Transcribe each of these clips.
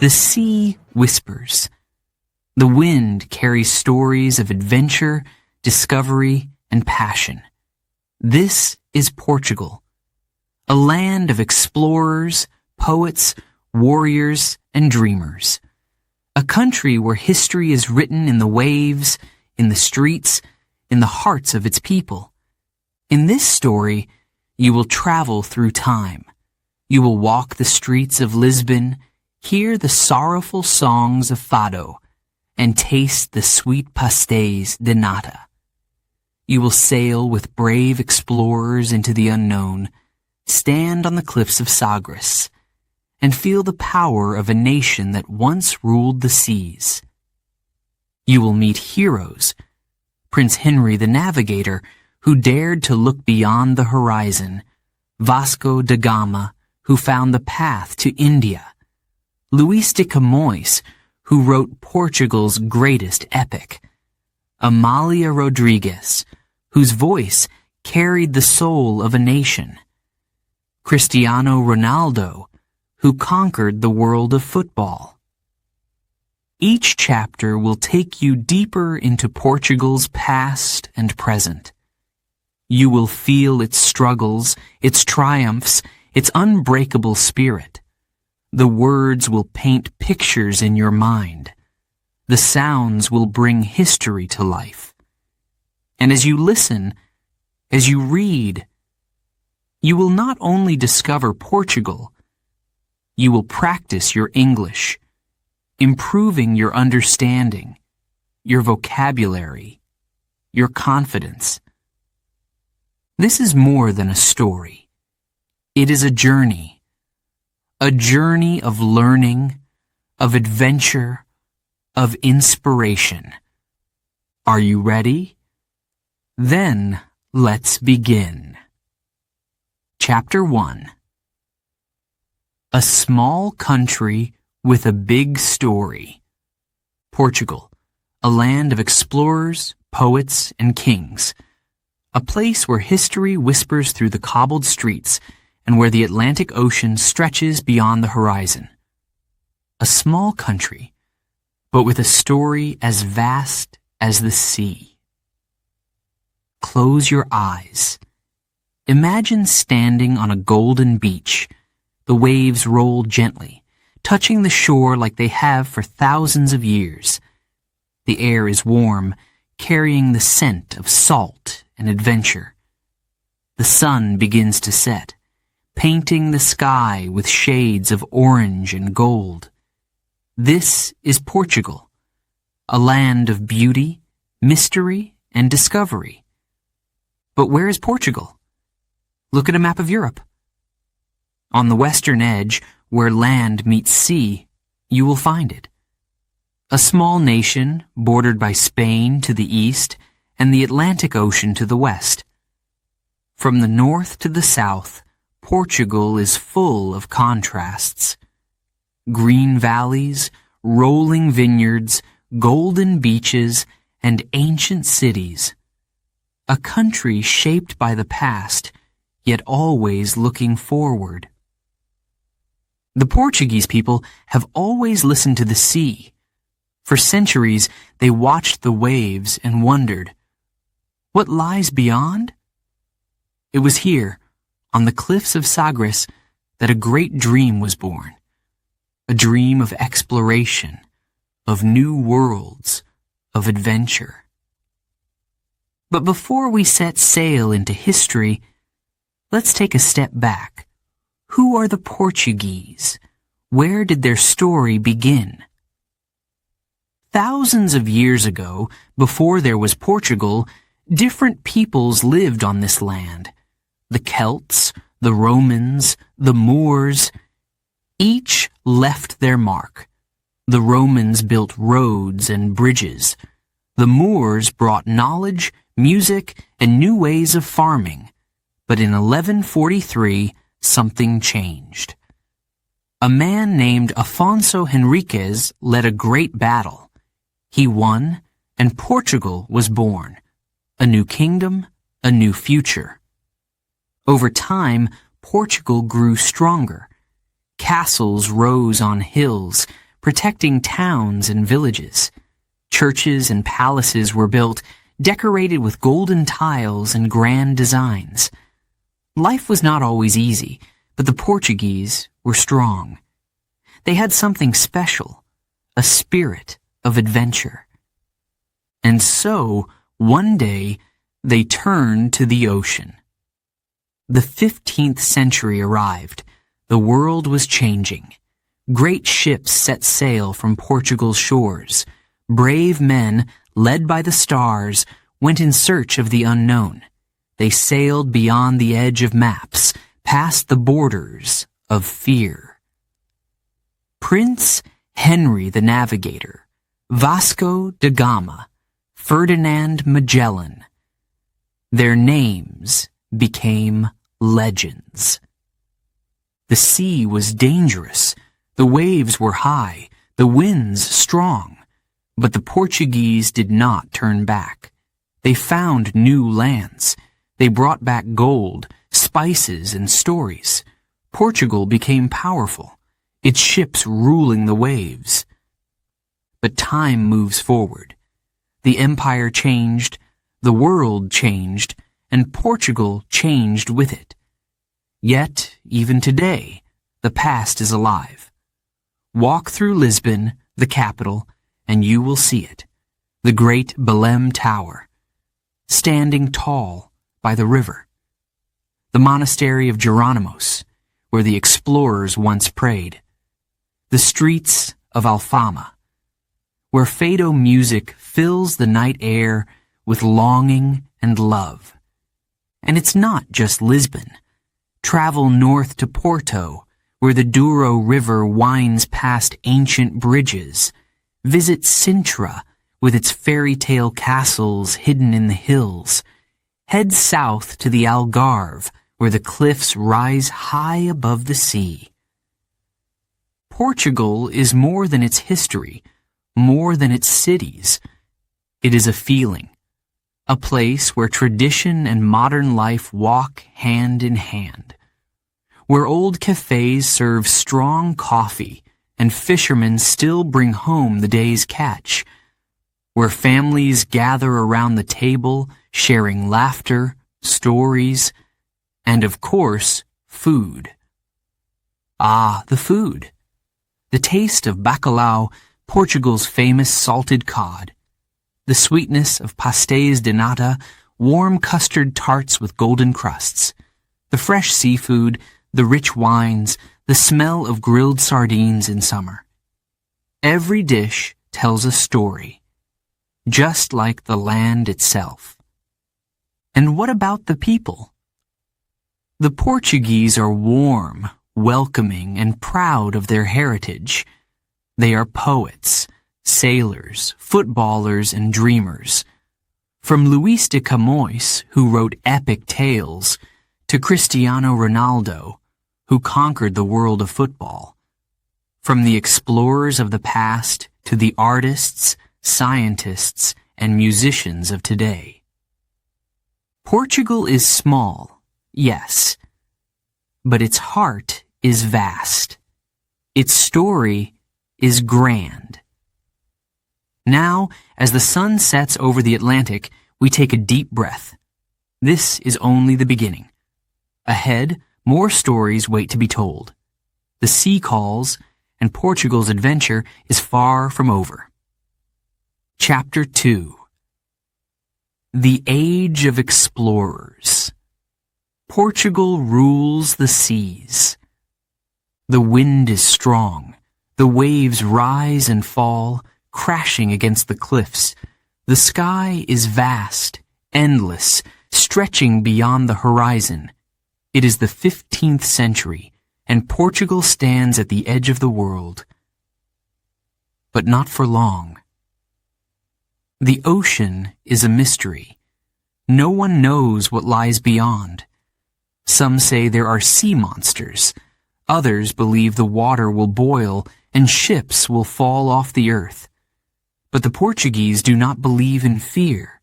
The sea whispers. The wind carries stories of adventure, discovery, and passion. This is Portugal, a land of explorers, poets, warriors, and dreamers. A country where history is written in the waves, in the streets, in the hearts of its people. In this story, you will travel through time. You will walk the streets of Lisbon, hear the sorrowful songs of Fado, and taste the sweet pastéis de nata. You will sail with brave explorers into the unknown, stand on the cliffs of Sagres, and feel the power of a nation that once ruled the seas. You will meet heroes, Prince Henry the Navigator, who dared to look beyond the horizon, Vasco da Gama, who found the path to India, Luis de Camões, who wrote Portugal's greatest epic, Amalia Rodrigues, whose voice carried the soul of a nation, Cristiano Ronaldo, who conquered the world of football. Each chapter will take you deeper into Portugal's past and present. You will feel its struggles, its triumphs, its unbreakable spirit. The words will paint pictures in your mind. The sounds will bring history to life. And as you listen, as you read, you will not only discover Portugal, you will practice your English, improving your understanding, your vocabulary, your confidence. This is more than a story. It is a journey of learning, of adventure, of inspiration. Are you ready? Then let's begin. Chapter 1. A small country with a big story. Portugal, a land of explorers, poets, and kings. A place where history whispers through the cobbled streets and where the Atlantic Ocean stretches beyond the horizon. A small country, but with a story as vast as the sea. Close your eyes. Imagine standing on a golden beach. The waves roll gently, touching the shore like they have for thousands of years. The air is warm, carrying the scent of salt and adventure. The sun begins to set, painting the sky with shades of orange and gold. This is Portugal, a land of beauty, mystery, and discovery. But where is Portugal? Look at a map of Europe. On the western edge, where land meets sea, you will find it. A small nation bordered by Spain to the east and the Atlantic Ocean to the west. From the north to the south, Portugal is full of contrasts. Green valleys, rolling vineyards, golden beaches, and ancient cities. A country shaped by the past, yet always looking forward. The Portuguese people have always listened to the sea. For centuries, they watched the waves and wondered, what lies beyond? It was here, on the cliffs of Sagres, that a great dream was born. A dream of exploration, of new worlds, of adventure. But before we set sail into history, let's take a step back. Who are the Portuguese? Where did their story begin? Thousands of years ago, before there was Portugal, different peoples lived on this land. The Celts, the Romans, the Moors. Each left their mark. The Romans built roads and bridges. The Moors brought knowledge, music, and new ways of farming. But in 1143, something changed. A man named Afonso Henriques led a great battle. He won, and Portugal was born. A new kingdom, a new future. Over time, Portugal grew stronger. Castles rose on hills, protecting towns and villages. Churches and palaces were built, decorated with golden tiles and grand designs. Life was not always easy, but the Portuguese were strong. They had something special, a spirit of adventure. And so, one day, they turned to the ocean. The 15th century arrived. The world was changing. Great ships set sail from Portugal's shores. Brave men, led by the stars, went in search of the unknown. They sailed beyond the edge of maps, past the borders of fear. Prince Henry the Navigator, Vasco da Gama, Ferdinand Magellan. Their names became legends. The sea was dangerous, the waves were high, the winds strong, but the Portuguese did not turn back. They found new lands. They brought back gold, spices, and stories. Portugal became powerful, its ships ruling the waves. But time moves forward. The empire changed, the world changed, and Portugal changed with it. Yet, even today, the past is alive. Walk through Lisbon, the capital, and you will see it. The great Belém Tower, standing tall by the river. The monastery of Jerónimos, where the explorers once prayed. The streets of Alfama, where fado music fills the night air with longing and love. And it's not just Lisbon. Travel north to Porto, where the Douro River winds past ancient bridges. Visit Sintra, with its fairy tale castles hidden in the hills. Head south to the Algarve, where the cliffs rise high above the sea. Portugal is more than its history, more than its cities. It is a feeling, a place where tradition and modern life walk hand in hand, where old cafes serve strong coffee and fishermen still bring home the day's catch, where families gather around the table sharing laughter, stories, and of course, food. Ah, the food. The taste of bacalhau, Portugal's famous salted cod. The sweetness of pastéis de nata, warm custard tarts with golden crusts. The fresh seafood, the rich wines, the smell of grilled sardines in summer. Every dish tells a story, just like the land itself. And what about the people? The Portuguese are warm, welcoming, and proud of their heritage. They are poets, sailors, footballers, and dreamers. From Luis de Camões, who wrote epic tales, to Cristiano Ronaldo, who conquered the world of football. From the explorers of the past to the artists, scientists, and musicians of today. Portugal is small, yes, but its heart is vast. Its story is grand. Now, as the sun sets over the Atlantic, we take a deep breath. This is only the beginning. Ahead, more stories wait to be told. The sea calls, and Portugal's adventure is far from over. Chapter 2. The Age of Explorers. Portugal rules the seas. The wind is strong. The waves rise and fall, crashing against the cliffs. The sky is vast, endless, stretching beyond the horizon. It is the 15th century, and Portugal stands at the edge of the world. But not for long. The ocean is a mystery. No one knows what lies beyond. Some say there are sea monsters. Others believe the water will boil and ships will fall off the earth. But the Portuguese do not believe in fear.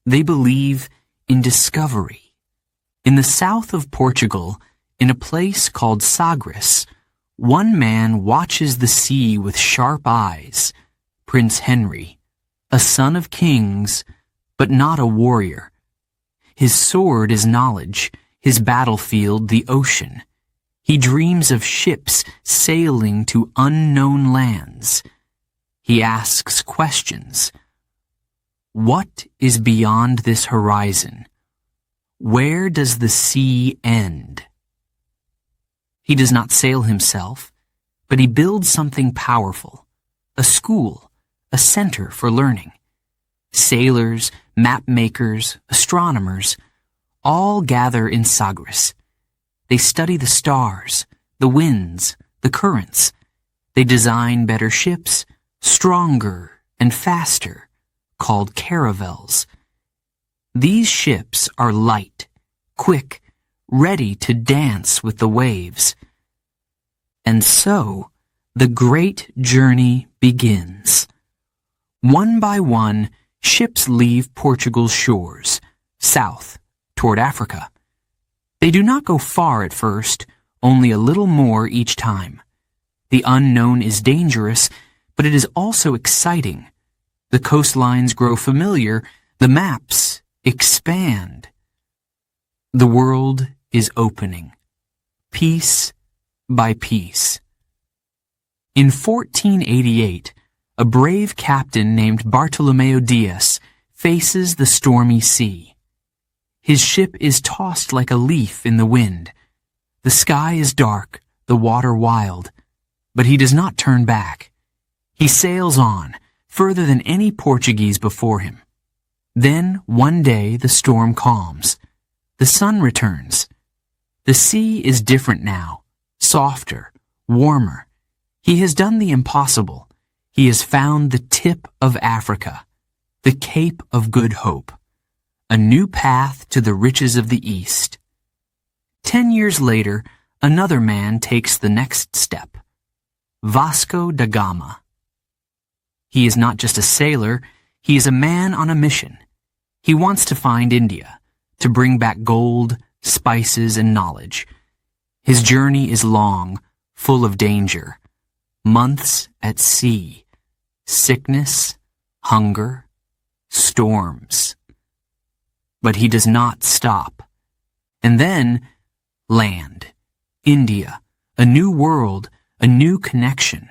They believe in discovery. In the south of Portugal, in a place called Sagres, One man watches the sea with sharp eyes, Prince Henry, a son of kings, but not a warrior. His sword is knowledge, his battlefield the ocean. He dreams of ships sailing to unknown lands. He asks questions. What is beyond this horizon? Where does the sea end? He does not sail himself, but he builds something powerful, a school, a center for learning. Sailors, map makers, astronomers, all gather in Sagres. They study the stars, the winds, the currents. They design better ships, stronger and faster, called caravels. These ships are light, quick, ready to dance with the waves. And so, the great journey begins. One by one, ships leave Portugal's shores, south, toward Africa. They do not go far at first, only a little more each time. The unknown is dangerous, but it is also exciting. The coastlines grow familiar, the maps expand. The world is opening, piece by piece. In 1488, a brave captain named Bartolomeo Diaz faces the stormy sea. His ship is tossed like a leaf in the wind. The sky is dark, the water wild, but he does not turn back. He sails on, further than any Portuguese before him. Then, one day, the storm calms. The sun returns. The sea is different now, softer, warmer. He has done the impossible. He has found the tip of Africa, the Cape of Good Hope, a new path to the riches of the East. 10 years later, another man takes the next step, Vasco da Gama. He is not just a sailor, he is a man on a mission. He wants to find India, to bring back gold, spices, and knowledge. His journey is long, full of danger, months at sea, sickness, hunger, storms. But he does not stop. And then, land, India, a new world, a new connection.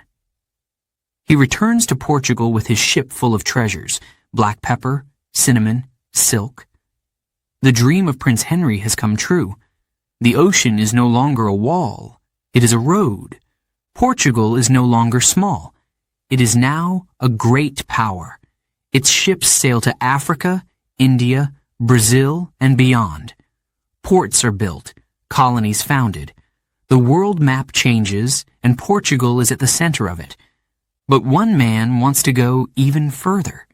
He returns to Portugal with his ship full of treasures, black pepper, cinnamon, silk. The dream of Prince Henry has come true. The ocean is no longer a wall, it is a road. Portugal is no longer small. It is now a great power. Its ships sail to Africa, India, Brazil, and beyond. Ports are built, colonies founded. The world map changes, and Portugal is at the center of it. But one man wants to go even further.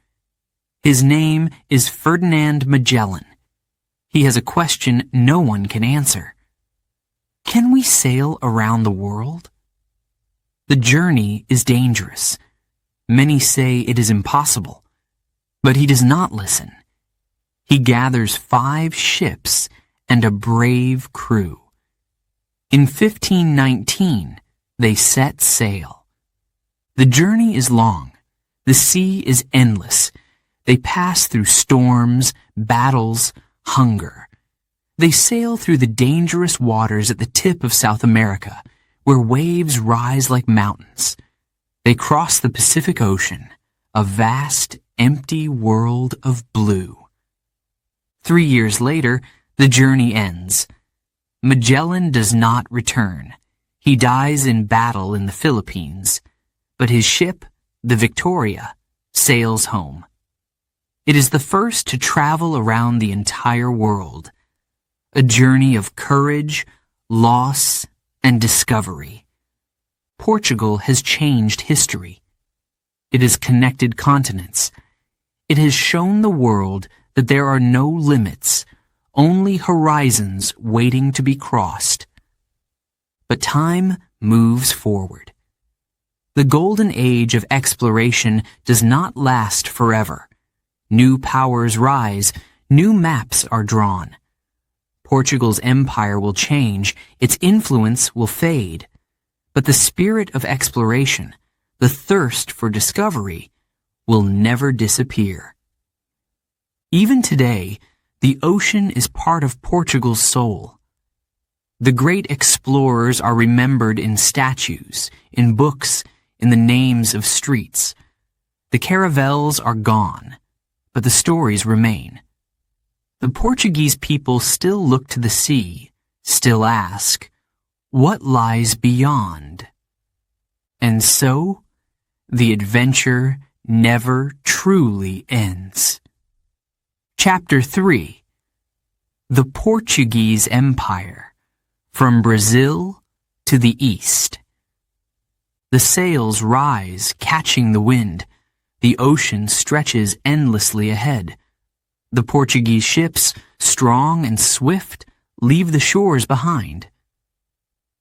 His name is Ferdinand Magellan. He has a question no one can answer. Can we sail around the world? The journey is dangerous. Many say it is impossible. But he does not listen. He gathers 5 ships and a brave crew. In 1519, they set sail. The journey is long. The sea is endless. They pass through storms, battles, hunger. They sail through the dangerous waters at the tip of South America, where waves rise like mountains. They cross the Pacific Ocean, a vast, empty world of blue. 3 years later, the journey ends. Magellan does not return. He dies in battle in the Philippines, but his ship, the Victoria, sails home. It is the first to travel around the entire world, a journey of courage, loss, and discovery. Portugal has changed history. It has connected continents. It has shown the world that there are no limits, only horizons waiting to be crossed. But time moves forward. The golden age of exploration does not last forever. New powers rise, new maps are drawn. Portugal's empire will change, its influence will fade. But the spirit of exploration, the thirst for discovery, will never disappear. Even today, the ocean is part of Portugal's soul. The great explorers are remembered in statues, in books, in the names of streets. The caravels are gone, but the stories remain. The Portuguese people still look to the sea, still ask, what lies beyond? And so, the adventure never truly ends. Chapter 3. The Portuguese Empire, from Brazil to the east. The sails rise, catching the wind. The ocean stretches endlessly ahead. The Portuguese ships, strong and swift, leave the shores behind.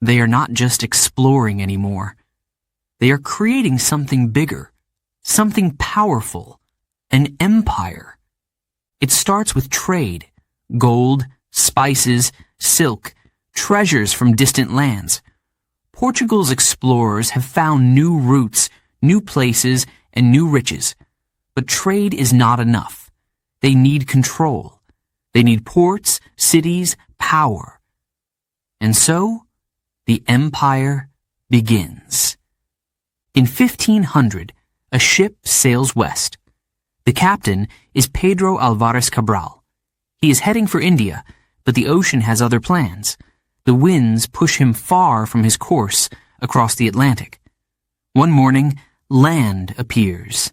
They are not just exploring anymore. They are creating something bigger, something powerful, an empire. It starts with trade, gold, spices, silk, treasures from distant lands. Portugal's explorers have found new routes, new places, and new riches. But trade is not enough. They need control. They need ports, cities, power. And so, the empire begins. In 1500, a ship sails west. The captain is Pedro Alvares Cabral. He is heading for India, but the ocean has other plans. The winds push him far from his course across the Atlantic. One morning, land appears.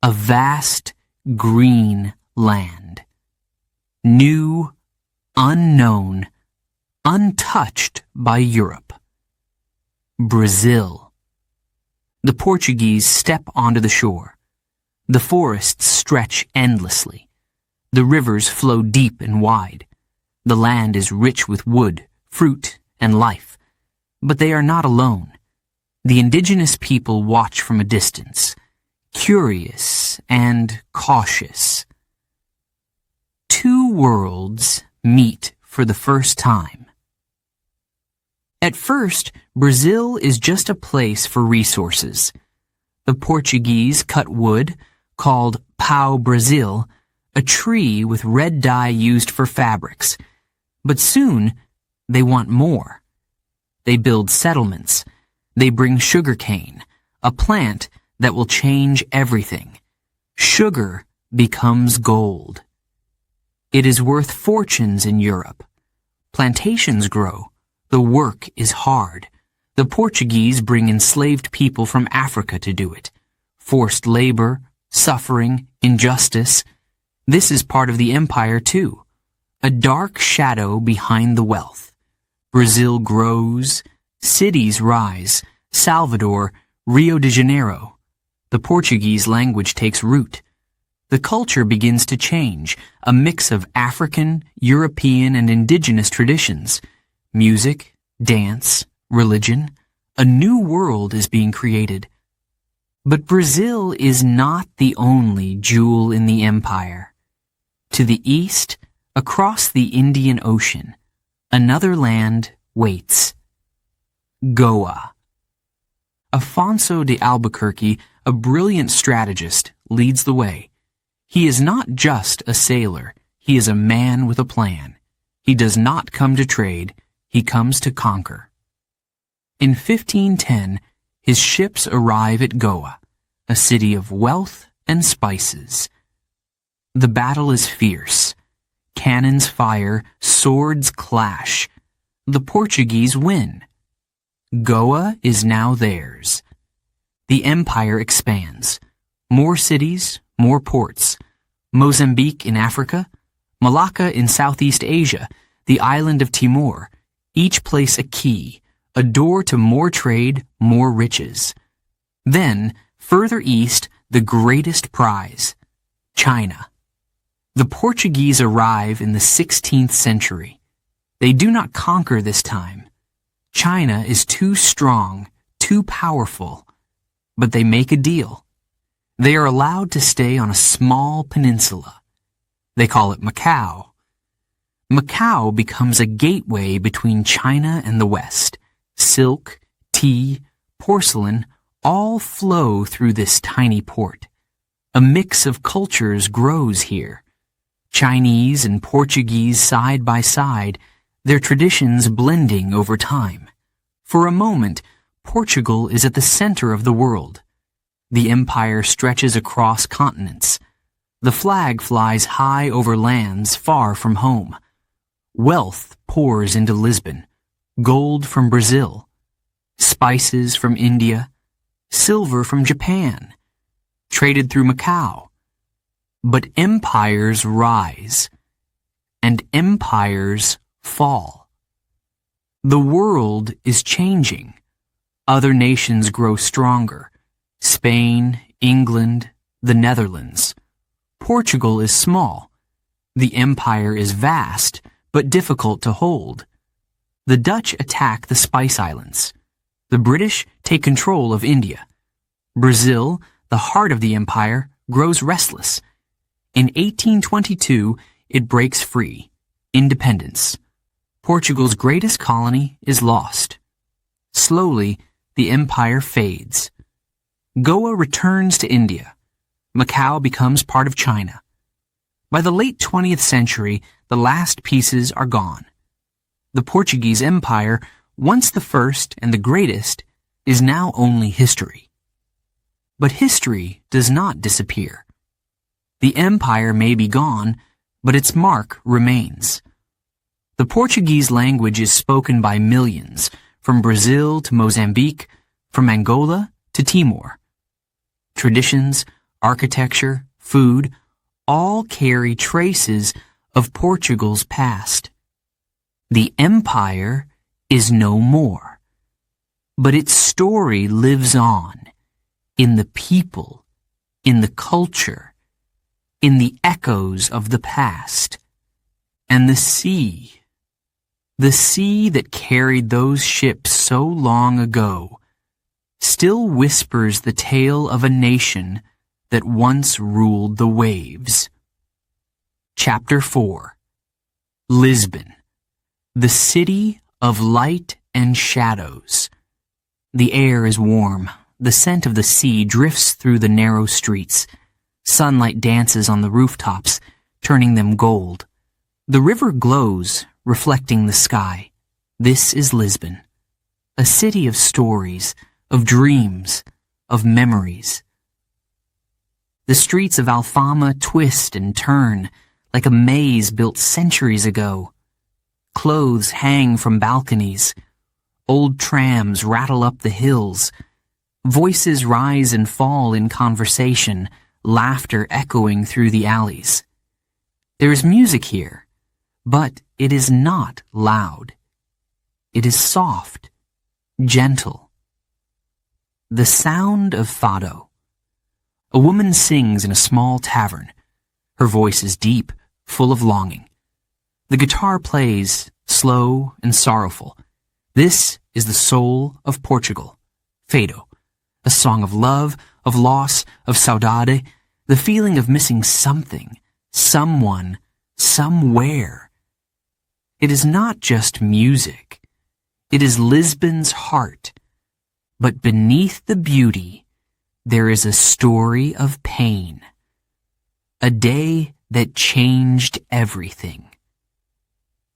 A vast, green land. New, unknown, untouched by Europe. Brazil. The Portuguese step onto the shore. The forests stretch endlessly. The rivers flow deep and wide. The land is rich with wood, fruit, and life. But they are not alone. The indigenous people watch from a distance, curious and cautious. Two worlds meet for the first time. At first, Brazil is just a place for resources. The Portuguese cut wood, called pau-brasil, a tree with red dye used for fabrics. But soon, they want more. They build settlements. They bring sugarcane, a plant that will change everything. Sugar becomes gold. It is worth fortunes in Europe. Plantations grow. The work is hard. The Portuguese bring enslaved people from Africa to do it. Forced labor, suffering, injustice. This is part of the empire too. A dark shadow behind the wealth. Brazil grows. Cities rise. Salvador, Rio de Janeiro. The Portuguese language takes root. The culture begins to change, a mix of African, European, and indigenous traditions. Music, dance, religion. A new world is being created. But Brazil is not the only jewel in the empire. To the east, across the Indian Ocean, another land waits. Goa. Afonso de Albuquerque, a brilliant strategist, leads the way. He is not just a sailor. He is a man with a plan. He does not come to trade. He comes to conquer. In 1510, his ships arrive at Goa, a city of wealth and spices. The battle is fierce. Cannons fire, swords clash. The Portuguese win. Goa is now theirs. The empire expands. More cities, more ports. Mozambique in Africa, Malacca in Southeast Asia, the island of Timor, each place a key, a door to more trade, more riches. Then, further east, the greatest prize, China. The Portuguese arrive in the 16th century. They do not conquer this time. China is too strong, too powerful, but they make a deal. They are allowed to stay on a small peninsula. They call it Macau. Macau becomes a gateway between China and the West. Silk, tea, porcelain, all flow through this tiny port. A mix of cultures grows here. Chinese and Portuguese side by side, their traditions blending over time. For a moment, Portugal is at the center of the world. The empire stretches across continents. The flag flies high over lands far from home. Wealth pours into Lisbon, gold from Brazil, spices from India, silver from Japan, traded through Macau. But empires rise, and empires fall. The world is changing. Other nations grow stronger. Spain, England, the Netherlands. Portugal is small. The empire is vast, but difficult to hold. The Dutch attack the Spice Islands. The British take control of India. Brazil, the heart of the empire, grows restless. In 1822, it breaks free. Independence. Portugal's greatest colony is lost. Slowly, the empire fades. Goa returns to India. Macau becomes part of China. By the late 20th century, the last pieces are gone. The Portuguese Empire, once the first and the greatest, is now only history. But history does not disappear. The empire may be gone, but its mark remains. The Portuguese language is spoken by millions, from Brazil to Mozambique, from Angola to Timor. Traditions, architecture, food, all carry traces of Portugal's past. The empire is no more, but its story lives on in the people, in the culture, in the echoes of the past. And the sea that carried those ships so long ago, still whispers the tale of a nation that once ruled the waves. Chapter 4. Lisbon, the city of light and shadows. The air is warm. The scent of the sea drifts through the narrow streets. Sunlight dances on the rooftops, turning them gold. The river glows, reflecting the sky. This is Lisbon, a city of stories, of dreams, of memories. The streets of Alfama twist and turn like a maze built centuries ago. Clothes hang from balconies. Old trams rattle up the hills. Voices rise and fall in conversation, laughter echoing through the alleys. There is music here, but it is not loud. It is soft, gentle. The sound of fado. A woman sings in a small tavern. Her voice is deep, full of longing. The guitar plays, slow and sorrowful. This is the soul of Portugal. Fado. A song of love, of loss, of saudade, the feeling of missing something, someone, somewhere. It is not just music. It is Lisbon's heart. But beneath the beauty, there is a story of pain. A day that changed everything.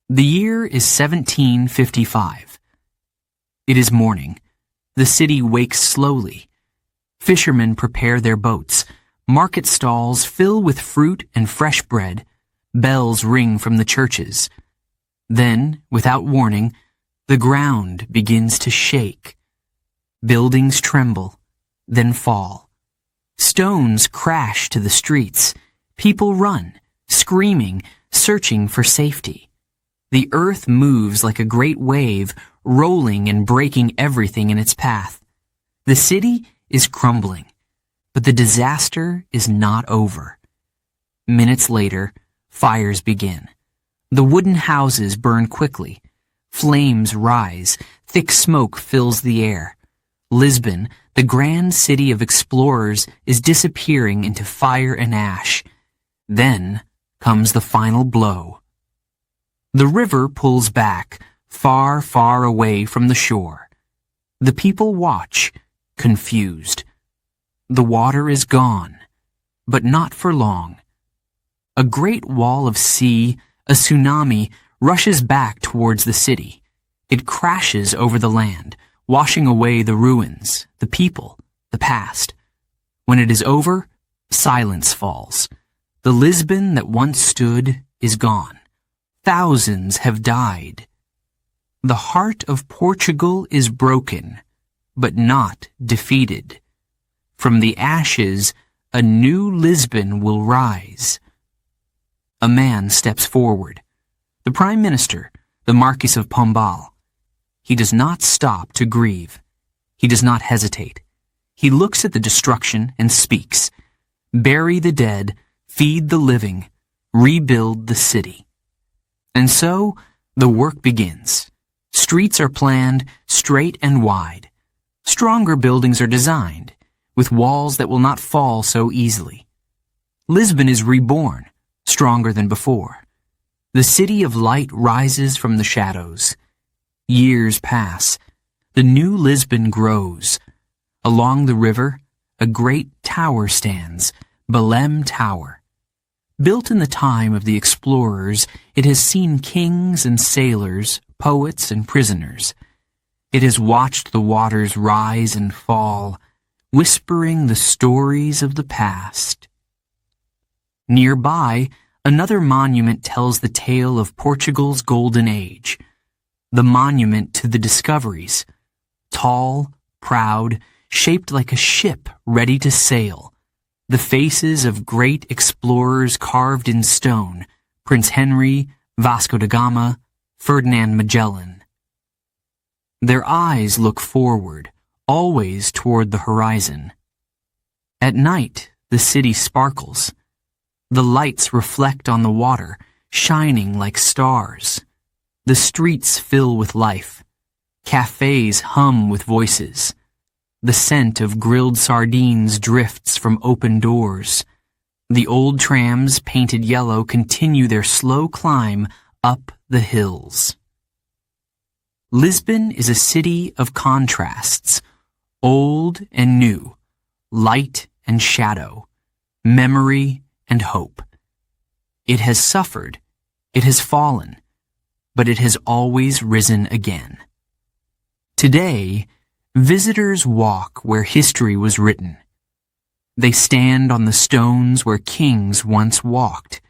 The year is 1755. It is morning. The city wakes slowly. Fishermen prepare their boats. Market stalls fill with fruit and fresh bread. Bells ring from the churches. Then, without warning, the ground begins to shake. Buildings tremble, then fall. Stones crash to the streets. People run, screaming, searching for safety. The earth moves like a great wave, rolling and breaking everything in its path. The city is crumbling, but the disaster is not over. Minutes later, fires begin. The wooden houses burn quickly. Flames rise. Thick smoke fills the air. Lisbon, the grand city of explorers, is disappearing into fire and ash. Then comes the final blow. The river pulls back, far, far away from the shore. The people watch, confused. The water is gone, but not for long. A great wall of sea, a tsunami, rushes back towards the city. It crashes over the land, washing away the ruins, the people, the past. When it is over, silence falls. The Lisbon that once stood is gone. Thousands have died. The heart of Portugal is broken, but not defeated. From the ashes, a new Lisbon will rise. A man steps forward. The Prime Minister, the Marquis of Pombal. He does not stop to grieve. He does not hesitate. He looks at the destruction and speaks. Bury the dead, feed the living, rebuild the city. And so, the work begins. Streets are planned straight and wide. Stronger buildings are designed, with walls that will not fall so easily. Lisbon is reborn, stronger than before. The city of light rises from the shadows. Years pass. The new Lisbon grows. Along the river, a great tower stands, Belém Tower. Built in the time of the explorers, it has seen kings and sailors, poets and prisoners. It has watched the waters rise and fall, whispering the stories of the past. Nearby, another monument tells the tale of Portugal's golden age. The monument to the discoveries. Tall, proud, shaped like a ship ready to sail. The faces of great explorers carved in stone, Prince Henry, Vasco da Gama, Ferdinand Magellan. Their eyes look forward, always toward the horizon. At night, the city sparkles. The lights reflect on the water, shining like stars. The streets fill with life. Cafes hum with voices. The scent of grilled sardines drifts from open doors. The old trams, painted yellow, continue their slow climb up the hills. Lisbon is a city of contrasts, old and new, light and shadow, memory and hope. It has suffered, it has fallen, but it has always risen again. Today, visitors walk where history was written. They stand on the stones where kings once walked.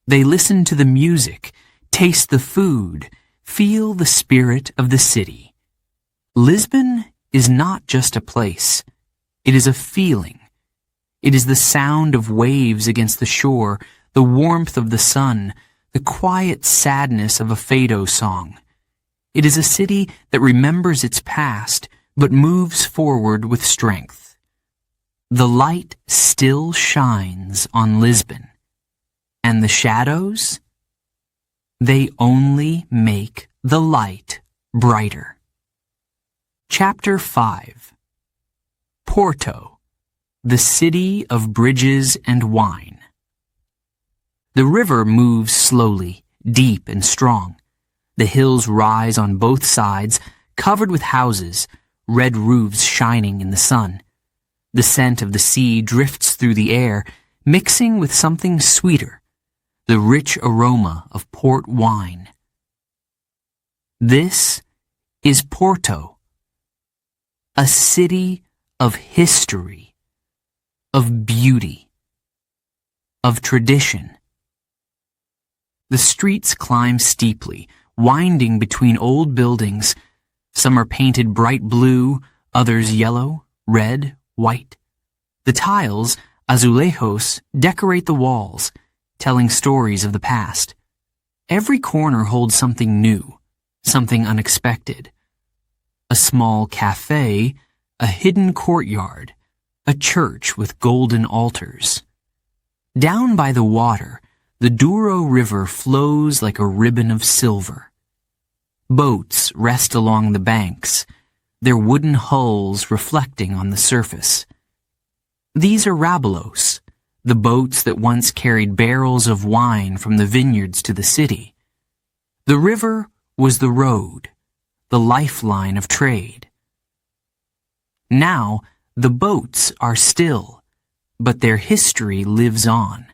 They listen to the music, taste the food, feel the spirit of the city. Lisbon is not just a place. It is a feeling. It is the sound of waves against the shore, the warmth of the sun, the quiet sadness of a fado song. It is a city that remembers its past, but moves forward with strength. The light still shines on Lisbon, and the shadows, they only make the light brighter. Chapter 5. Porto, the city of bridges and wine. The river moves slowly, deep and strong. The hills rise on both sides, covered with houses, red roofs shining in the sun. The scent of the sea drifts through the air, mixing with something sweeter, the rich aroma of port wine. This is Porto, a city of history, of beauty, of tradition. The streets climb steeply, winding between old buildings. Some are painted bright blue, others yellow, red, white. The tiles, azulejos, decorate the walls, telling stories of the past. Every corner holds something new, something unexpected. A small cafe, a hidden courtyard, a church with golden altars. Down by the water, the Douro River flows like a ribbon of silver. Boats rest along the banks, their wooden hulls reflecting on the surface. These are rabelos, the boats that once carried barrels of wine from the vineyards to the city. The river was the road, the lifeline of trade. Now, the boats are still, but their history lives on.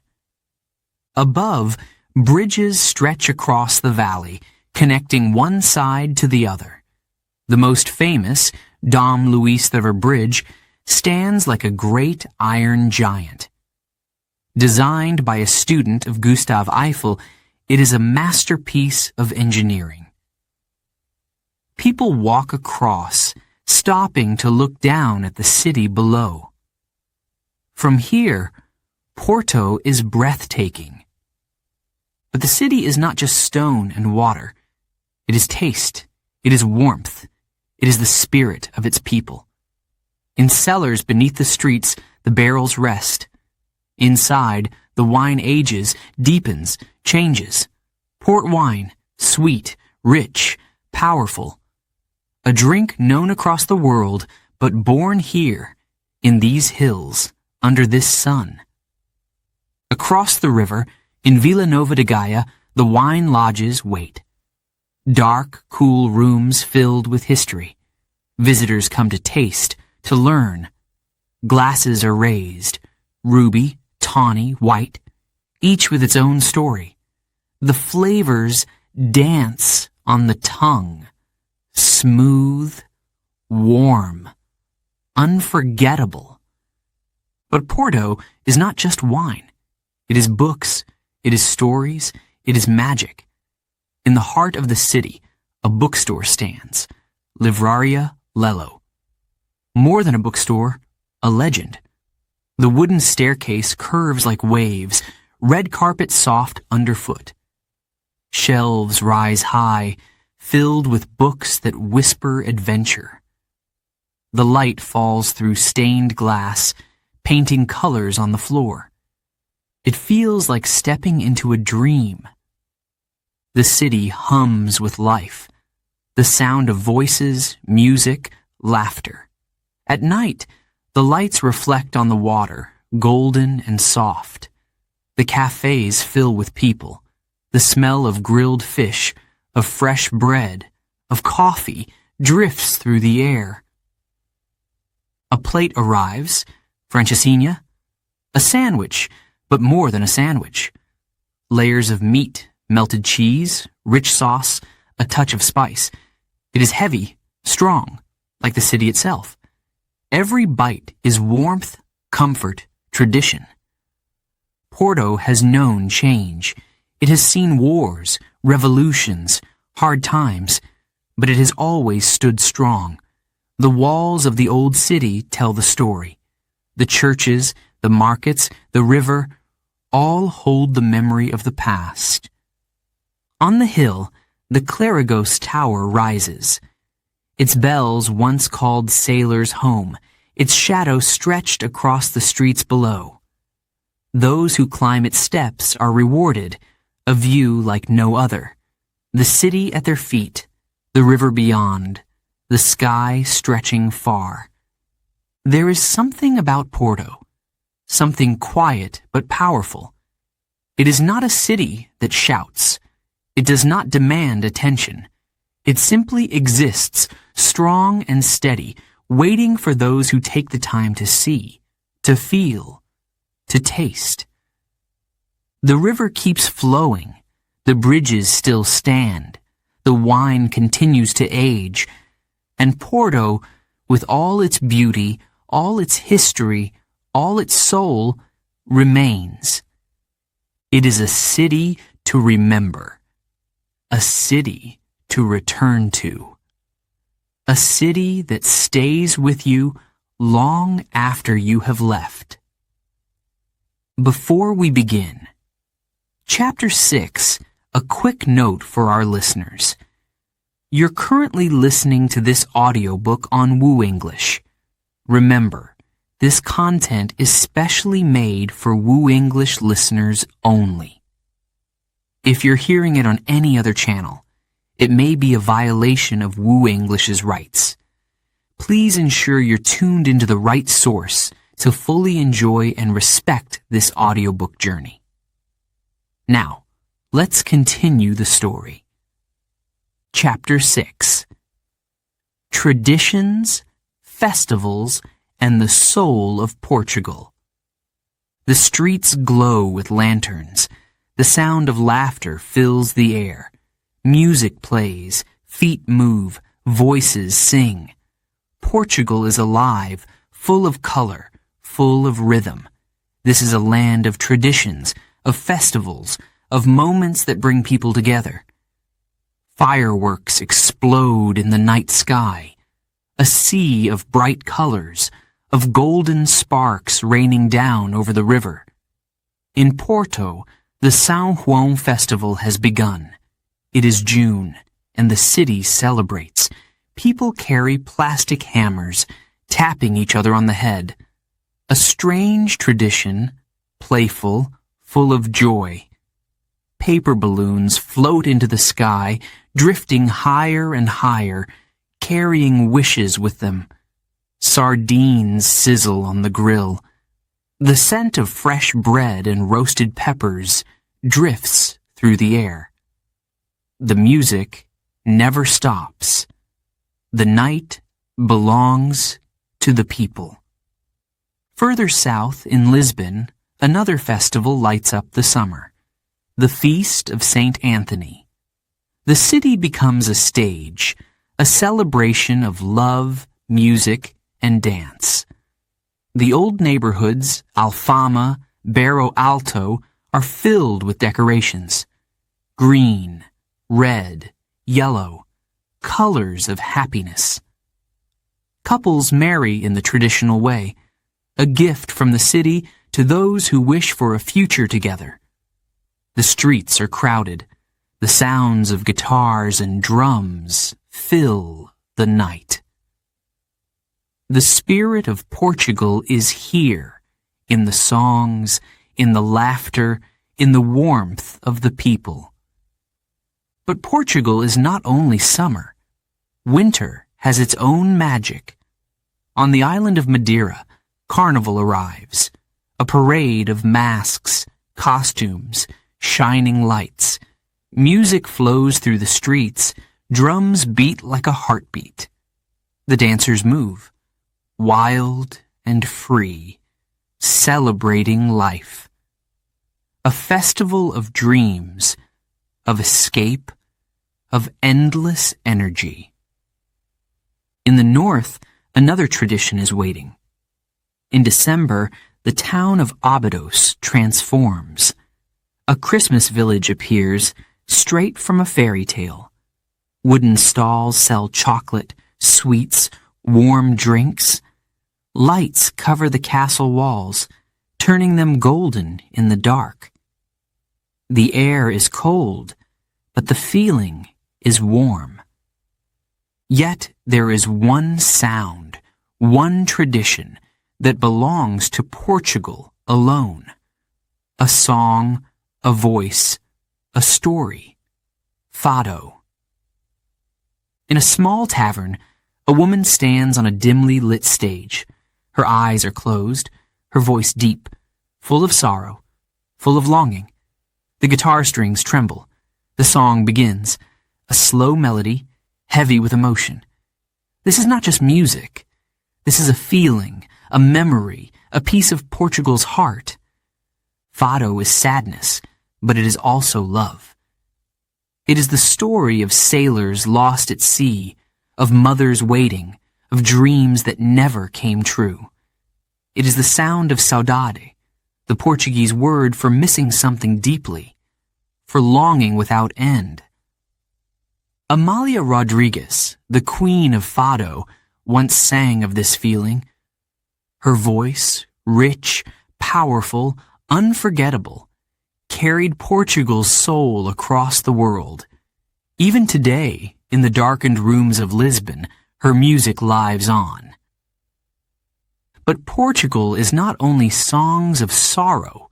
Above, bridges stretch across the valley, connecting one side to the other. The most famous, Dom Luis River Bridge, stands like a great iron giant. Designed by a student of Gustav Eiffel, it is a masterpiece of engineering. People walk across, stopping to look down at the city below. From here, Porto is breathtaking. But the city is not just stone and water. It is taste. It is warmth. It is the spirit of its people. In cellars beneath the streets, the barrels rest. Inside, the wine ages, deepens, changes. Port wine, sweet, rich, powerful. A drink known across the world, but born here, in these hills, under this sun. Across the river, in Vila Nova de Gaia, the wine lodges wait. Dark, cool rooms filled with history. Visitors come to taste, to learn. Glasses are raised, ruby, tawny, white, each with its own story. The flavors dance on the tongue. Smooth, warm, unforgettable. But Porto is not just wine. It is books, it is stories, it is magic. In the heart of the city, a bookstore stands, Livraria Lello. More than a bookstore, a legend. The wooden staircase curves like waves, red carpet soft underfoot. Shelves rise high, filled with books that whisper adventure. The light falls through stained glass, painting colors on the floor. It feels like stepping into a dream. The city hums with life, the sound of voices, music, laughter. At night, the lights reflect on the water, golden and soft. The cafes fill with people. The smell of grilled fish, of fresh bread, of coffee drifts through the air. A plate arrives, francesinha, a sandwich, but more than a sandwich. Layers of meat, melted cheese, rich sauce, a touch of spice. It is heavy, strong, like the city itself. Every bite is warmth, comfort, tradition. Porto has known change. It has seen wars, revolutions, hard times, but it has always stood strong. The walls of the old city tell the story. The churches, the markets, the river, all hold the memory of the past. On the hill, the Clerigos Tower rises. Its bells once called sailors home, its shadow stretched across the streets below. Those who climb its steps are rewarded, a view like no other. The city at their feet, the river beyond, the sky stretching far. There is something about Porto, something quiet but powerful. It is not a city that shouts. It does not demand attention. It simply exists, strong and steady, waiting for those who take the time to see, to feel, to taste. The river keeps flowing. The bridges still stand. The wine continues to age. And Porto, with all its beauty, all its history, all its soul, remains. It is a city to remember. A city to return to. A city that stays with you long after you have left. Before we begin, Chapter 6, a quick note for our listeners. You're currently listening to this audiobook on Woo English. Remember, this content is specially made for Woo English listeners only. If you're hearing it on any other channel, it may be a violation of Woo English's rights. Please ensure you're tuned into the right source to fully enjoy and respect this audiobook journey. Now, let's continue the story. Chapter 6. Traditions festivals, and the soul of Portugal. The streets glow with lanterns. The sound of laughter fills the air. Music plays, feet move, voices sing. Portugal is alive, full of color, full of rhythm. This is a land of traditions, of festivals, of moments that bring people together. Fireworks explode in the night sky. A sea of bright colors, of golden sparks raining down over the river. In Porto, the São João festival has begun. It is June, and the city celebrates. People carry plastic hammers, tapping each other on the head. A strange tradition, playful, full of joy. Paper balloons float into the sky, drifting higher and higher, carrying wishes with them. Sardines sizzle on the grill. The scent of fresh bread and roasted peppers drifts through the air. The music never stops. The night belongs to the people. Further south, in Lisbon, another festival lights up the summer. The Feast of St. Anthony. The city becomes a stage, a celebration of love, music, and dance. The old neighborhoods, Alfama, Barro Alto, are filled with decorations. Green, red, yellow, colors of happiness. Couples marry in the traditional way, a gift from the city to those who wish for a future together. The streets are crowded. The sounds of guitars and drums fill the night. The spirit of Portugal is here, in the songs, in the laughter, in the warmth of the people. But Portugal is not only summer. Winter has its own magic. On the island of Madeira, Carnival arrives, a parade of masks, costumes, shining lights. Music flows through the streets, drums beat like a heartbeat. The dancers move, wild and free, celebrating life. A festival of dreams, of escape, of endless energy. In the north, another tradition is waiting. In December, the town of Abidos transforms. A Christmas village appears, straight from a fairy tale. Wooden stalls sell chocolate, sweets, warm drinks. Lights cover the castle walls, turning them golden in the dark. The air is cold, but the feeling is warm. Yet there is one sound, one tradition that belongs to Portugal alone. A song, a voice, a story. Fado. In a small tavern, a woman stands on a dimly lit stage. Her eyes are closed, her voice deep, full of sorrow, full of longing. The guitar strings tremble. The song begins, a slow melody, heavy with emotion. This is not just music. This is a feeling, a memory, a piece of Portugal's heart. Fado is sadness, but it is also love. It is the story of sailors lost at sea, of mothers waiting, of dreams that never came true. It is the sound of saudade, the Portuguese word for missing something deeply, for longing without end. Amalia Rodrigues, the queen of Fado, once sang of this feeling. Her voice, rich, powerful, unforgettable, carried Portugal's soul across the world. Even today, in the darkened rooms of Lisbon, her music lives on. But Portugal is not only songs of sorrow.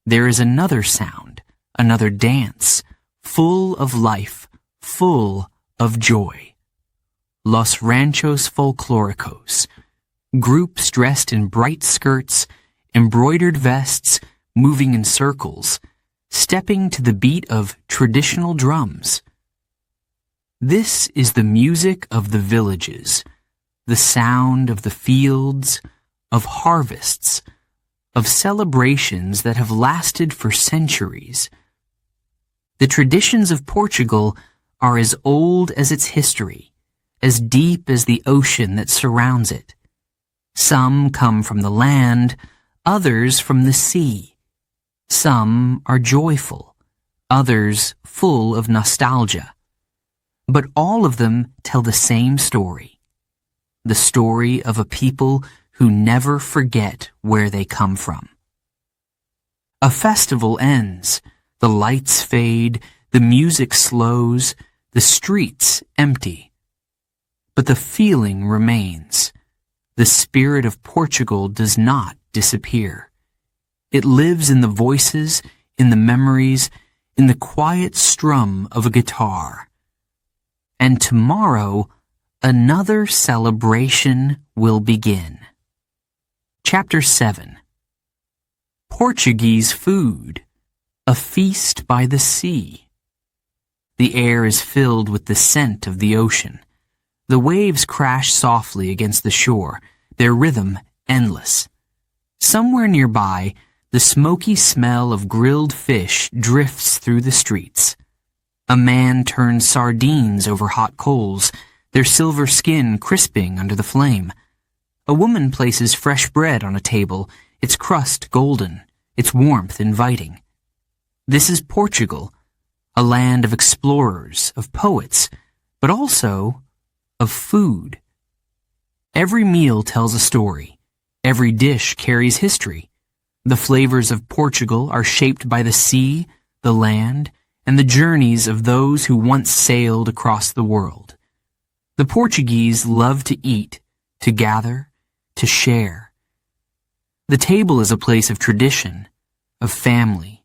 There is another sound, another dance, full of life, full of joy. Los Ranchos Folclóricos, groups dressed in bright skirts, embroidered vests, moving in circles, stepping to the beat of traditional drums. This is the music of the villages, the sound of the fields, of harvests, of celebrations that have lasted for centuries. The traditions of Portugal are as old as its history, as deep as the ocean that surrounds it. Some come from the land, others from the sea. Some are joyful, others full of nostalgia. But all of them tell the same story, the story of a people who never forget where they come from. A festival ends, the lights fade, the music slows, the streets empty. But the feeling remains. The spirit of Portugal does not disappear. It lives in the voices, in the memories, in the quiet strum of a guitar. And tomorrow, another celebration will begin. Chapter 7. Portuguese food, a feast by the sea. The air is filled with the scent of the ocean. The waves crash softly against the shore, their rhythm endless. Somewhere nearby, the smoky smell of grilled fish drifts through the streets. A man turns sardines over hot coals, their silver skin crisping under the flame. A woman places fresh bread on a table, its crust golden, its warmth inviting. This is Portugal, a land of explorers, of poets, but also of food. Every meal tells a story. Every dish carries history. The flavors of Portugal are shaped by the sea, the land, and the journeys of those who once sailed across the world. The Portuguese love to eat, to gather, to share. The table is a place of tradition, of family,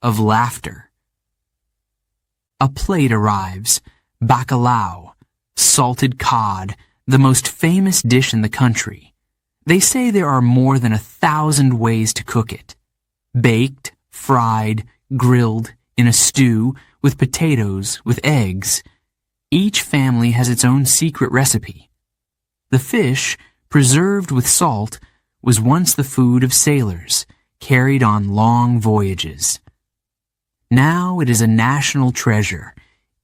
of laughter. A plate arrives, bacalhau, salted cod, the most famous dish in the country. They say there are more than 1,000 ways to cook it. Baked, fried, grilled, in a stew, with potatoes, with eggs. Each family has its own secret recipe. The fish, preserved with salt, was once the food of sailors, carried on long voyages. Now it is a national treasure,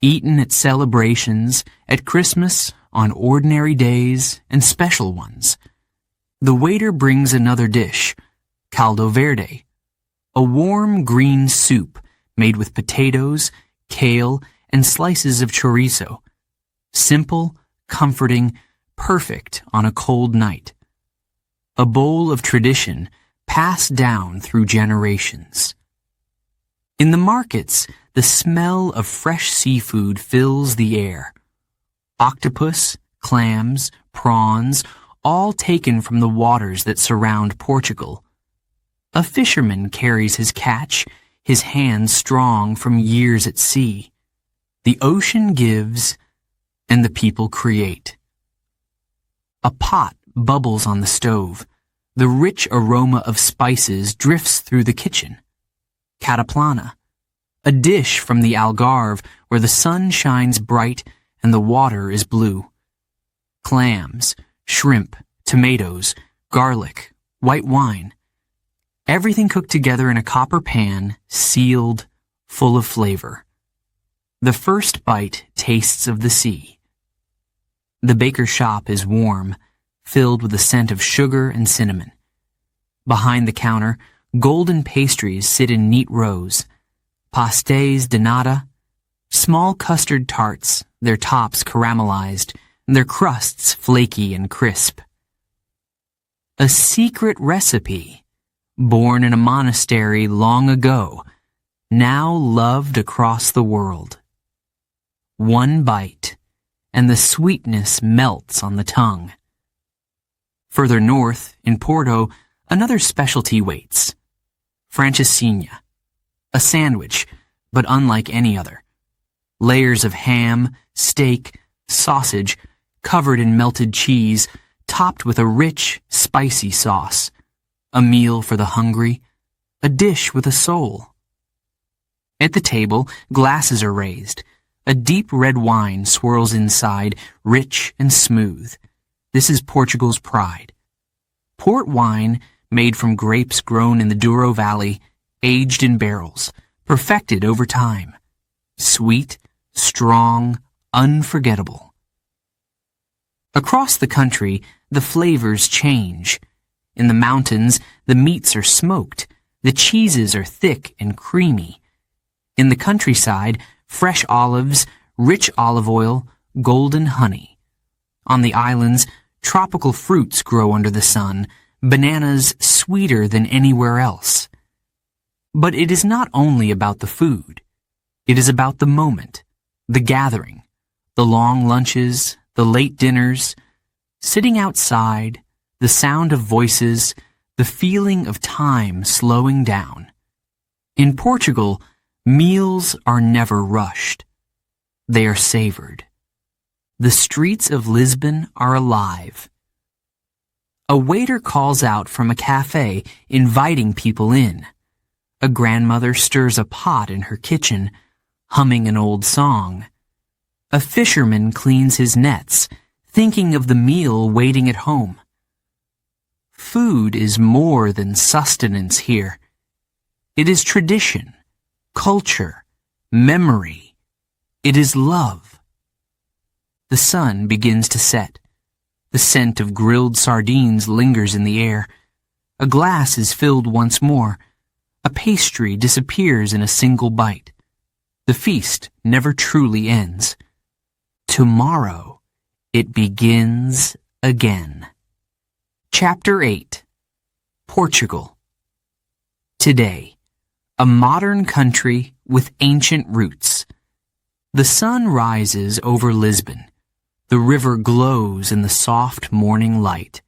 eaten at celebrations, at Christmas, on ordinary days, and special ones. The waiter brings another dish, caldo verde, a warm green soup made with potatoes, kale, and slices of chorizo. Simple, comforting, perfect on a cold night. A bowl of tradition passed down through generations. In the markets, the smell of fresh seafood fills the air. Octopus, clams, prawns, all taken from the waters that surround Portugal. A fisherman carries his catch, his hands strong from years at sea. The ocean gives, and the people create. A pot bubbles on the stove. The rich aroma of spices drifts through the kitchen. Cataplana, a dish from the Algarve where the sun shines bright and the water is blue. Clams, shrimp, tomatoes, garlic, white wine. Everything cooked together in a copper pan, sealed, full of flavor. The first bite tastes of the sea. The baker's shop is warm, filled with the scent of sugar and cinnamon. Behind the counter, golden pastries sit in neat rows. Pastéis de nata, small custard tarts, their tops caramelized, their crusts flaky and crisp. A secret recipe, born in a monastery long ago, now loved across the world. One bite, and the sweetness melts on the tongue. Further north, in Porto, another specialty waits. Francesinha, a sandwich, but unlike any other. Layers of ham, steak, sausage, covered in melted cheese, topped with a rich, spicy sauce. A meal for the hungry, a dish with a soul. At the table, glasses are raised. A deep red wine swirls inside, rich and smooth. This is Portugal's pride. Port wine made from grapes grown in the Douro Valley, aged in barrels, perfected over time. Sweet, strong, unforgettable. Across the country, the flavors change. In the mountains, the meats are smoked, the cheeses are thick and creamy. In the countryside, fresh olives, rich olive oil, golden honey. On the islands, tropical fruits grow under the sun, bananas sweeter than anywhere else. But it is not only about the food. It is about the moment, the gathering, the long lunches, the late dinners, sitting outside, the sound of voices, the feeling of time slowing down. In Portugal, meals are never rushed. They are savored. The streets of Lisbon are alive. A waiter calls out from a cafe, inviting people in. A grandmother stirs a pot in her kitchen, humming an old song. A fisherman cleans his nets, thinking of the meal waiting at home. Food is more than sustenance here. It is tradition, culture, memory. It is love. The sun begins to set. The scent of grilled sardines lingers in the air. A glass is filled once more. A pastry disappears in a single bite. The feast never truly ends. Tomorrow, it begins again. Chapter 8. Portugal. Today, a modern country with ancient roots. The sun rises over Lisbon. The river glows in the soft morning light.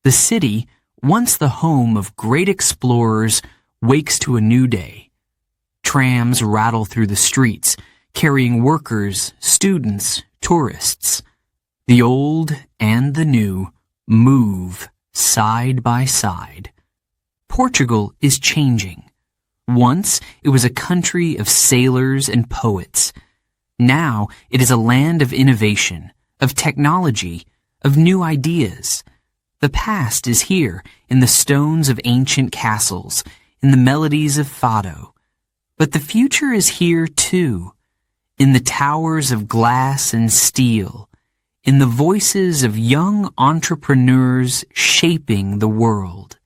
The city, once the home of great explorers, wakes to a new day. Trams rattle through the streets, carrying workers, students, tourists. The old and the new move side by side. Portugal is changing. Once it was a country of sailors and poets. Now it is a land of innovation, of technology, of new ideas. The past is here in the stones of ancient castles, in the melodies of fado. But the future is here too, in the towers of glass and steel, in the voices of young entrepreneurs shaping the world.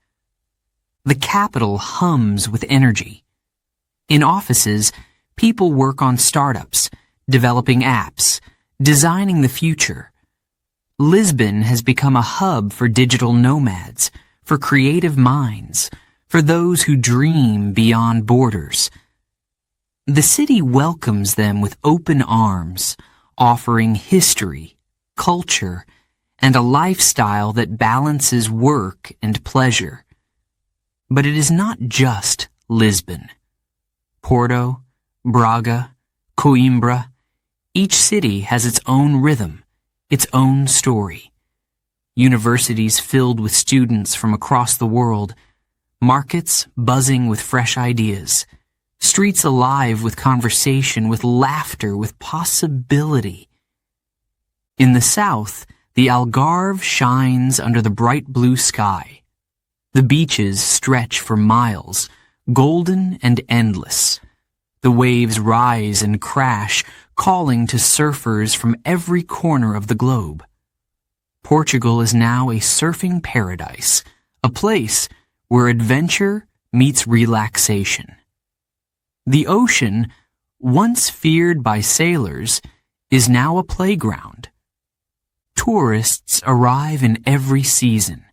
The capital hums with energy. In offices, people work on startups, developing apps, designing the future. Lisbon has become a hub for digital nomads, for creative minds, for those who dream beyond borders. The city welcomes them with open arms, offering history, culture, and a lifestyle that balances work and pleasure. But it is not just Lisbon. Porto, Braga, Coimbra, each city has its own rhythm, its own story. Universities filled with students from across the world, markets buzzing with fresh ideas, streets alive with conversation, with laughter, with possibility. In the south, the Algarve shines under the bright blue sky. The beaches stretch for miles, golden and endless. The waves rise and crash, calling to surfers from every corner of the globe. Portugal is now a surfing paradise, a place where adventure meets relaxation. The ocean, once feared by sailors, is now a playground. Tourists arrive in every season.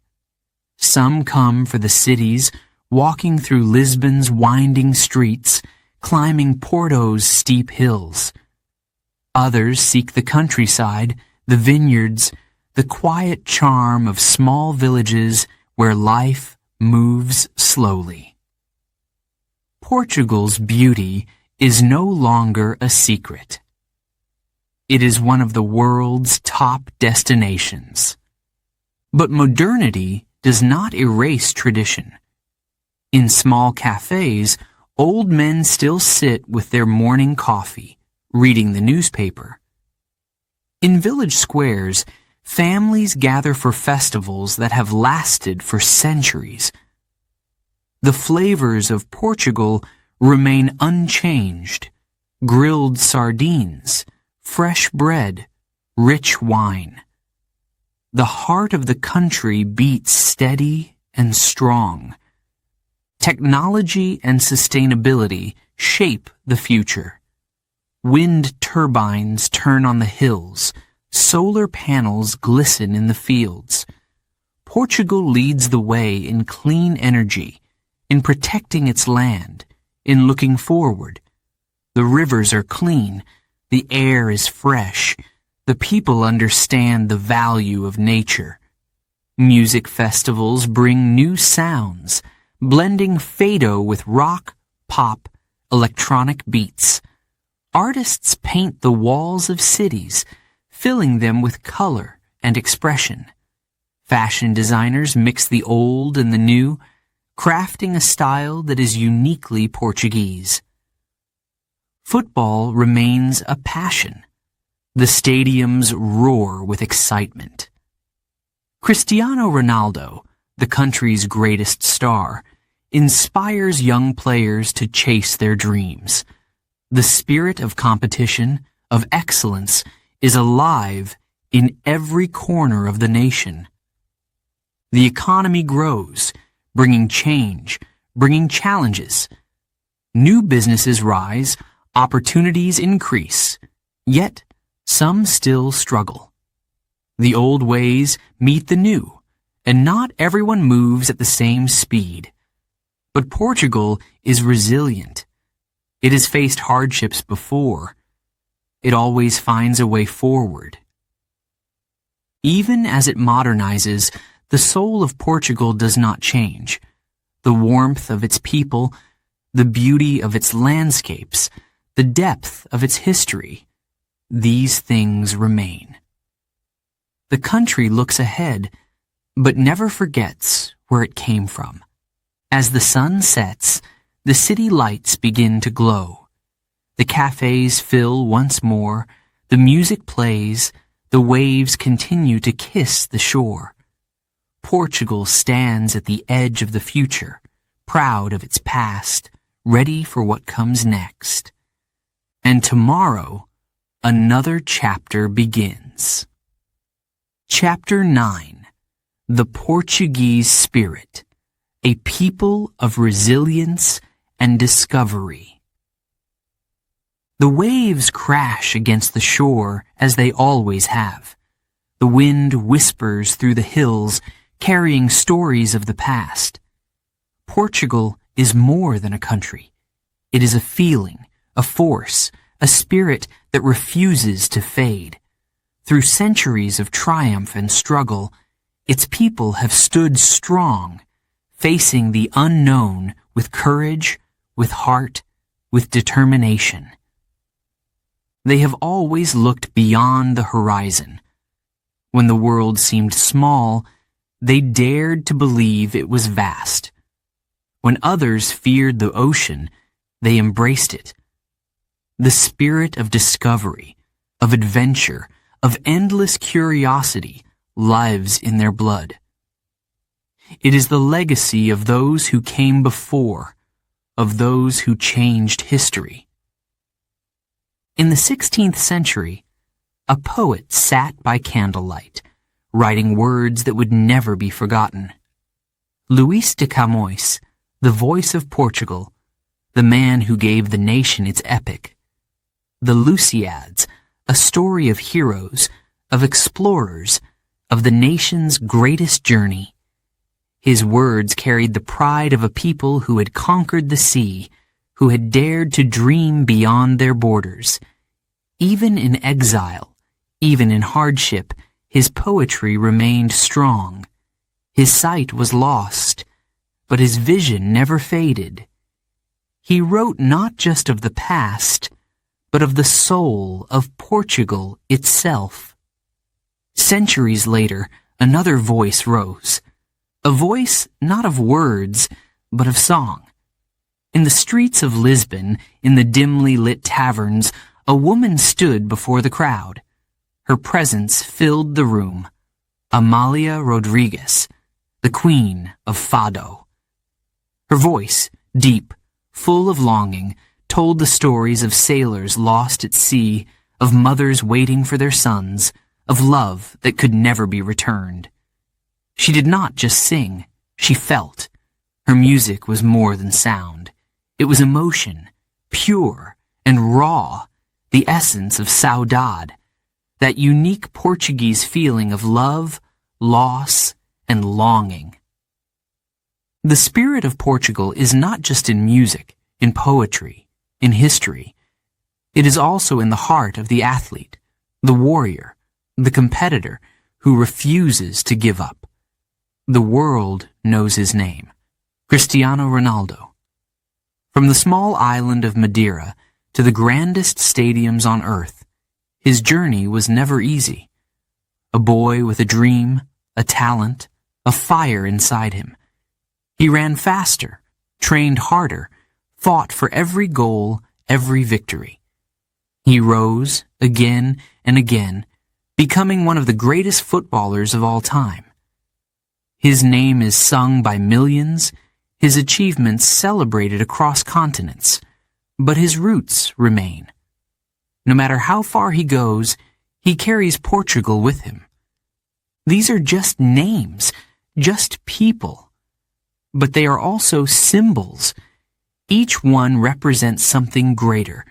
Some come for the cities, walking through Lisbon's winding streets, climbing Porto's steep hills. Others seek the countryside, the vineyards, the quiet charm of small villages where life moves slowly. Portugal's beauty is no longer a secret. It is one of the world's top destinations. But modernity does not erase tradition. In small cafes, old men still sit with their morning coffee, reading the newspaper. In village squares, Families gather for festivals that have lasted for centuries. The flavors of Portugal remain unchanged: grilled sardines, fresh bread, rich wine. The heart of the country beats steady and strong. Technology and sustainability shape the future. Wind turbines turn on the hills. Solar panels glisten in the fields. Portugal leads the way in clean energy, in protecting its land, in looking forward. The rivers are clean. The air is fresh. The people understand the value of nature. Music festivals bring new sounds, blending fado with rock, pop, electronic beats. Artists paint the walls of cities, filling them with color and expression. Fashion designers mix the old and the new, crafting a style that is uniquely Portuguese. Football remains a passion. The stadiums roar with excitement. Cristiano Ronaldo, the country's greatest star, inspires young players to chase their dreams. The spirit of competition, of excellence, is alive in every corner of the nation. The economy grows, bringing change, bringing challenges. New businesses rise, opportunities increase, yet some still struggle. The old ways meet the new, and not everyone moves at the same speed. But Portugal is resilient. It has faced hardships before. It always finds a way forward. Even as it modernizes, the soul of Portugal does not change. The warmth of its people, the beauty of its landscapes, the depth of its history, these things remain. The country looks ahead, but never forgets where it came from. As the sun sets, the city lights begin to glow. The cafes fill once more, the music plays, the waves continue to kiss the shore. Portugal stands at the edge of the future, proud of its past, ready for what comes next. And tomorrow, another chapter begins. Chapter 9. The Portuguese Spirit, a people of resilience and discovery. The waves crash against the shore as they always have. The wind whispers through the hills, carrying stories of the past. Portugal is more than a country. It is a feeling, a force, a spirit that refuses to fade. Through centuries of triumph and struggle, its people have stood strong, facing the unknown with courage, with heart, with determination. They have always looked beyond the horizon. When the world seemed small, they dared to believe it was vast. When others feared the ocean, they embraced it. The spirit of discovery, of adventure, of endless curiosity lives in their blood. It is the legacy of those who came before, of those who changed history. In the 16th century, a poet sat by candlelight, writing words that would never be forgotten. Luís de Camões, the voice of Portugal, the man who gave the nation its epic. The Lusíads, a story of heroes, of explorers, of the nation's greatest journey. His words carried the pride of a people who had conquered the sea, who had dared to dream beyond their borders. Even in exile, even in hardship, his poetry remained strong. His sight was lost, but his vision never faded. He wrote not just of the past, but of the soul of Portugal itself. Centuries later, another voice rose. A voice not of words, but of song. In the streets of Lisbon, in the dimly lit taverns, a woman stood before the crowd. Her presence filled the room. Amalia Rodriguez, the queen of Fado. Her voice, deep, full of longing, told the stories of sailors lost at sea, of mothers waiting for their sons, of love that could never be returned. She did not just sing, she felt. Her music was more than sound. It was emotion, pure and raw, the essence of saudade, that unique Portuguese feeling of love, loss, and longing. The spirit of Portugal is not just in music, in poetry, in history. It is also in the heart of the athlete, the warrior, the competitor who refuses to give up. The world knows his name, Cristiano Ronaldo. From the small island of Madeira to the grandest stadiums on earth, his journey was never easy. A boy with a dream, a talent, a fire inside him. He ran faster, trained harder, fought for every goal, every victory. He rose again and again, becoming one of the greatest footballers of all time. His name is sung by millions, his achievements celebrated across continents, but his roots remain. No matter how far he goes, he carries Portugal with him. These are just names, just people, but they are also symbols. Each one represents something greater,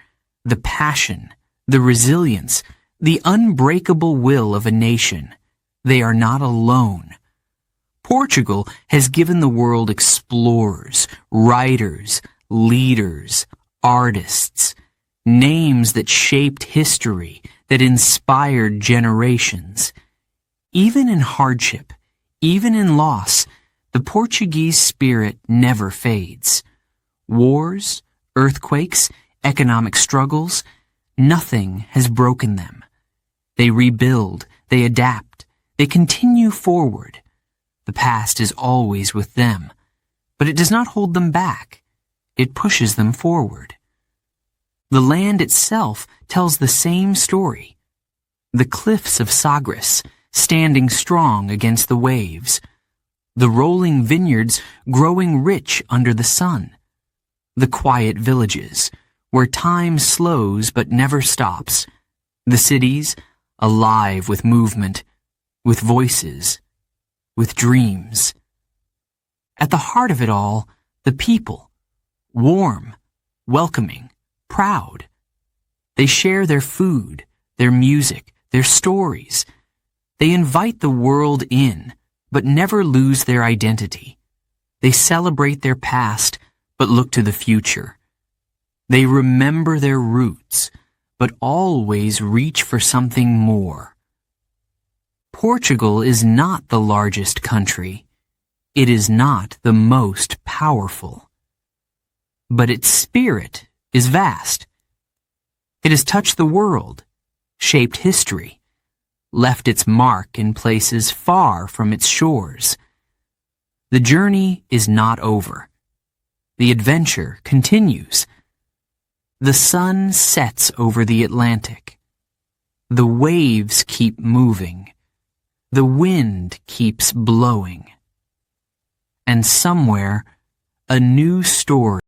the passion, the resilience, the unbreakable will of a nation. They are not alone. Portugal has given the world explorers, writers, leaders, artists, names that shaped history, that inspired generations. Even in hardship, even in loss, the Portuguese spirit never fades. Wars, earthquakes, economic struggles, nothing has broken them. They rebuild, they adapt, they continue forward. The past is always with them, but it does not hold them back. It pushes them forward. The land itself tells the same story. The cliffs of Sagres, standing strong against the waves. The rolling vineyards growing rich under the sun. The quiet villages, where time slows but never stops. The cities, alive with movement, with voices, with dreams. At the heart of it all, the people, warm, welcoming, proud. They share their food, their music, their stories. They invite the world in, but never lose their identity. They celebrate their past, but look to the future. They remember their roots, but always reach for something more. Portugal is not the largest country. It is not the most powerful. But its spirit is vast. It has touched the world, shaped history, left its mark in places far from its shores. The journey is not over. The adventure continues. The sun sets over the Atlantic. The waves keep moving. The wind keeps blowing. And somewhere, a new story